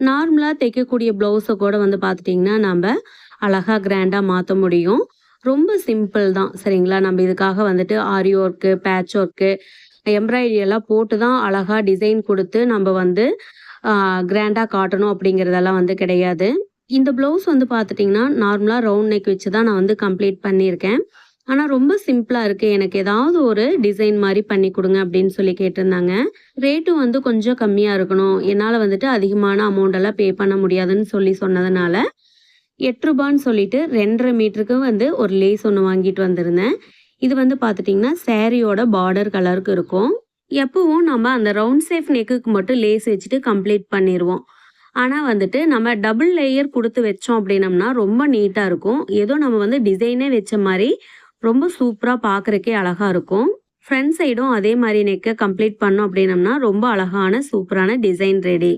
நார்மலாக தைக்கக்கூடிய ப்ளவுஸை கூட வந்து பார்த்துட்டிங்கன்னா நம்ம அழகாக கிராண்டாக மாற்ற முடியும். ரொம்ப சிம்பிள் தான் சரிங்களா. நம்ம இதுக்காக வந்துட்டு ஆரி ஒர்க்கு, பேட்ச் ஒர்க்கு, எம்ப்ராய்டரி எல்லாம் போட்டு தான் அழகாக டிசைன் கொடுத்து நம்ம வந்து கிராண்டாக காட்டணும் அப்படிங்கிறதெல்லாம் வந்து கிடையாது. இந்த ப்ளவுஸ் வந்து பார்த்துட்டிங்கன்னா நார்மலாக ரவுண்ட் நெக் வச்சு தான் நான் வந்து கம்ப்ளீட் பண்ணியிருக்கேன். ஆனால் ரொம்ப சிம்பிளாக இருக்குது, எனக்கு ஏதாவது ஒரு டிசைன் மாதிரி பண்ணி கொடுங்க அப்படின்னு சொல்லி கேட்டிருந்தாங்க. ரேட்டும் வந்து கொஞ்சம் கம்மியாக இருக்கணும், என்னால் வந்துட்டு அதிகமான அமௌண்ட்டெல்லாம் பே பண்ண முடியாதுன்னு சொன்னதுனால ரூ. 8ன்னு சொல்லிட்டு 2.5 மீட்டருக்கு வந்து ஒரு லேஸ் ஒன்று வாங்கிட்டு வந்திருந்தேன். இது வந்து பார்த்துட்டிங்கன்னா சாரியோட பார்டர் கலருக்கு இருக்கும். எப்பவும் நம்ம அந்த ரவுண்ட் சேஃப் நெக்குக்கு மட்டும் லேஸ் வச்சுட்டு கம்ப்ளீட் பண்ணிடுவோம். ஆனால் வந்துட்டு நம்ம டபுள் லேயர் கொடுத்து வச்சோம் அப்படின்னம்னா ரொம்ப நீட்டாக இருக்கும். ஏதோ நம்ம வந்து டிசைனே வச்ச மாதிரி ரொம்ப சூப்பராக பார்க்குறக்கே அழகாக இருக்கும். ஃப்ரண்ட் சைடும் அதே மாதிரி நெக்கை கம்ப்ளீட் பண்ணோம் அப்படின்னம்னா ரொம்ப அழகான சூப்பரான டிசைன் ரெடி.